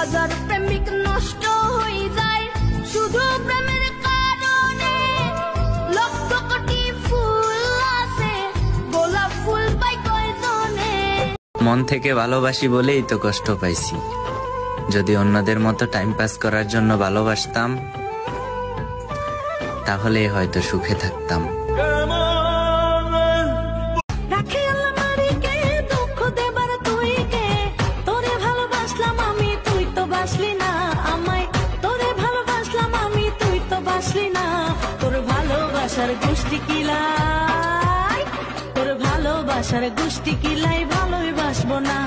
হাজার প্রেমিক নষ্ট হয়ে যায় শুধু প্রেমের কারণে। লক্ষ কোটি ফুল আছে, গোলাপ ফুল পাই কয়জনে। মন থেকে ভালোবাসি বলেই তো কষ্ট পাইছি। যদি অন্যদের মতো টাইম পাস করার জন্য ভালোবাসতাম, তাহলে হয়তো সুখে থাকতাম। তোর ভালোবাসার গোষ্ঠী কিলাই ভালোই বাসবো না।